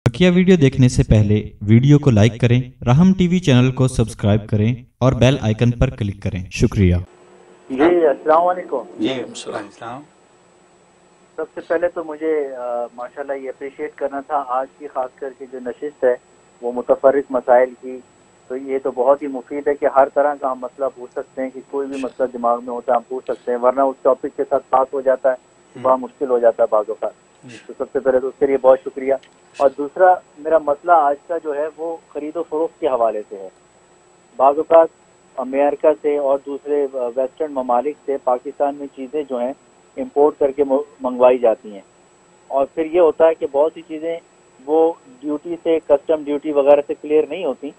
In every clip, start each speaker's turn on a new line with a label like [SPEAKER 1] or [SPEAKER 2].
[SPEAKER 1] बकिया video देखने से पहले वीडियो को लाइक करें, राहम टीवी चैनल को सब्सक्राइब करें और बेल आइकन पर क्लिक करें। शुक्रिया।
[SPEAKER 2] जी अस्सलाम वालेकुम।
[SPEAKER 3] जी सलाम।
[SPEAKER 2] सबसे पहले तो मुझे माशाल्लाह ये अप्रिशिएट करना था आज की खास करके जो नशिस्त है वो मुतफर्रिक मसाइल की, तो ये तो बहुत ही मुफीद है कि हर तरह का हम मसला पूछ सकते हैं कि कोई भी मसला दिमाग में होता है हम पूछ सकते हैं, वरना उस टॉपिक के साथ पास हो जाता है बड़ा मुश्किल हो जाता है बाज़ औक़ात। तो सबसे पहले तो उसके लिए बहुत शुक्रिया। और दूसरा मेरा मसला आज का जो है वो खरीदो फरोख्त के हवाले से है। बाज़ औक़ात अमेरिका से और दूसरे वेस्टर्न ममालिक से पाकिस्तान में चीज़ें जो हैं इंपोर्ट करके मंगवाई जाती हैं और फिर ये होता है कि बहुत सी चीज़ें वो ड्यूटी से, कस्टम ड्यूटी वगैरह से क्लियर नहीं होती,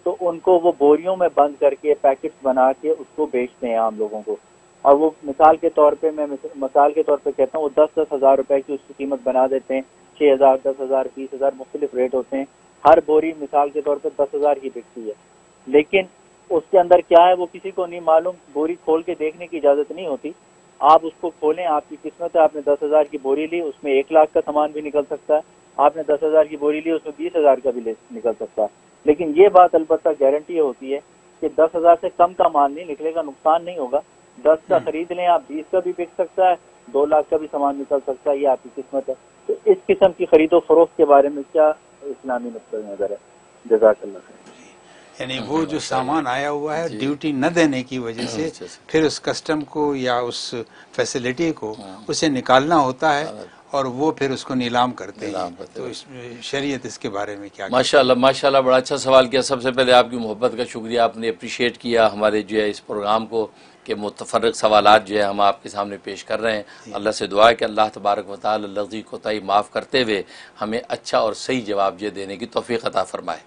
[SPEAKER 2] तो उनको वो बोरियों में बंद करके पैकेट्स बना के उसको बेचते हैं आम लोगों को। और वो मिसाल के तौर पे कहता हूँ वो 10-10 हज़ार रुपए की उसकी कीमत बना देते हैं। 6,000, 10,000, 20,000 मुख्तलिफ रेट होते हैं। हर बोरी मिसाल के तौर पे 10,000 की बिकती है, लेकिन उसके अंदर क्या है वो किसी को नहीं मालूम। बोरी खोल के देखने की इजाज़त नहीं होती। आप उसको खोलें, आपकी किस्मत है, आपने 10,000 की बोरी ली, उसमें 1 लाख का सामान भी निकल सकता है। आपने 10,000 की बोरी ली, उसमें 20,000 का भी निकल सकता है। लेकिन ये बात अलबत्ता गारंटी होती है कि 10,000 से कम का माल नहीं निकलेगा, नुकसान नहीं होगा। 10 का खरीद लें आप, 20 का भी बिक सकता है, 2 लाख का भी सामान निकल सकता है, ये आपकी किस्मत है। तो इस किस्म की खरीदो फरोख्त के बारे में क्या इस्लामी नुक्ता नज़र है? जज़ाकल्लाह खैर।
[SPEAKER 3] यानी वो जो सामान आया हुआ है ड्यूटी न देने की वजह से फिर उस कस्टम को या उस फैसिलिटी को उसे निकालना होता है और वो फिर उसको नीलाम करते हैं। तो शरीयत इसके बारे में क्या?
[SPEAKER 4] माशाल्लाह माशाल्लाह, बड़ा अच्छा सवाल किया। सबसे पहले आपकी मोहब्बत का शुक्रिया, आपने अप्रिशिएट किया हमारे जो है इस प्रोग्राम को कि मुतफर्रिक सवालात जो है हम आपके सामने पेश कर रहे हैं। अल्लाह से दुआ है कि अल्लाह तबारक व तआला लग़ज़ी कोताही माफ़ करते हुए हमें अच्छा और सही जवाब जो देने की तौफ़ीक़ अता फ़रमाए।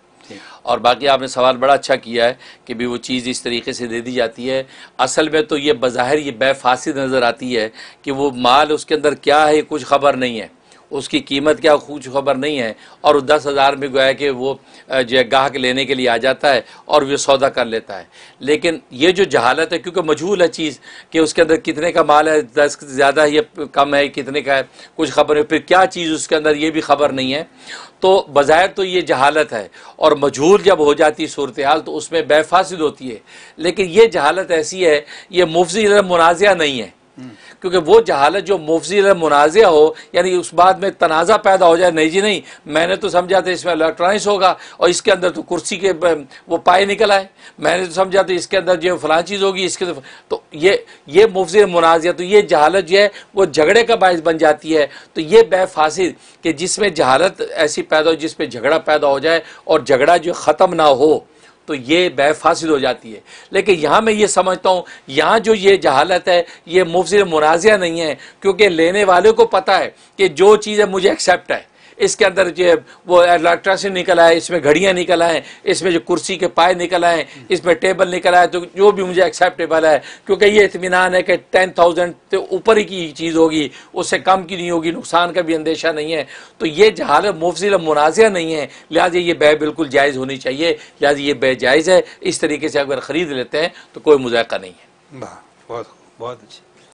[SPEAKER 4] और बाकी आपने सवाल बड़ा अच्छा किया है कि भी वो चीज़ इस तरीके से दे दी जाती है। असल में तो ये बज़ाहिर ये बेफासिद नज़र आती है कि वो माल उसके अंदर क्या है कुछ ख़बर नहीं है, उसकी कीमत क्या कुछ खबर नहीं है, और 10,000 में गोया कि वो जो है गाहक लेने के लिए आ जाता है और वो सौदा कर लेता है। लेकिन ये जो जहालत है, क्योंकि मजहूल है चीज़ कि उसके अंदर कितने का माल है, 10 ज़्यादा या कम है, कितने का है कुछ खबर है, फिर क्या चीज़ उसके अंदर ये भी खबर नहीं है। तो बज़ाहिर तो ये जहालत है, और मजहूल जब हो जाती सूरत हाल तो उसमें बेफासिद होती है। लेकिन ये जहालत ऐसी है, ये मुफ्ती मुनाज़ा नहीं है, क्योंकि वो जहालत जो मुफ्ती मुनाज़ा हो, यानी उस बात में तनाज़ा पैदा हो जाए, नहीं जी नहीं मैंने तो समझा था इसमें इलेक्ट्रॉनिक्स होगा और इसके अंदर तो कुर्सी के वो पाए निकल आए, मैंने तो समझा था इसके अंदर जो फलां चीज़ होगी इसके तो ये मुफ्ती मुनाज़ा, तो ये जहालत जो है वो झगड़े का बायस बन जाती है। तो ये बेफासिद कि जिसमें जहालत ऐसी पैदा हो जिसमें झगड़ा पैदा हो जाए और झगड़ा जो ख़त्म ना हो, तो ये बेफासिद हो जाती है। लेकिन यहाँ मैं ये समझता हूँ यहाँ जो ये जहालत है ये मुफ्ती मुनाज़ा नहीं है, क्योंकि लेने वाले को पता है कि जो चीज़ें मुझे एक्सेप्ट है, इसके अंदर जो वो इलेक्ट्रिसिटी निकल आए, इसमें घड़ियाँ निकल आए, इसमें जो कुर्सी के पाए निकल आए, इसमें टेबल निकल आए, तो जो भी मुझे एक्सेप्टेबल है, क्योंकि ये इत्मीनान है कि 10,000 से ऊपर ही की चीज़ होगी, उससे कम की नहीं होगी, नुकसान का भी अंदेशा नहीं है। तो ये जहालत मुफ्ती मुनाज़ा नहीं है, लिहाजा ये बै बिल्कुल जायज़ होनी चाहिए। लिहाजा ये बै जायज़ है, इस तरीके से अगर ख़रीद लेते हैं तो कोई मुज़ायक़ा नहीं है।
[SPEAKER 3] बहुत बहुत अच्छी।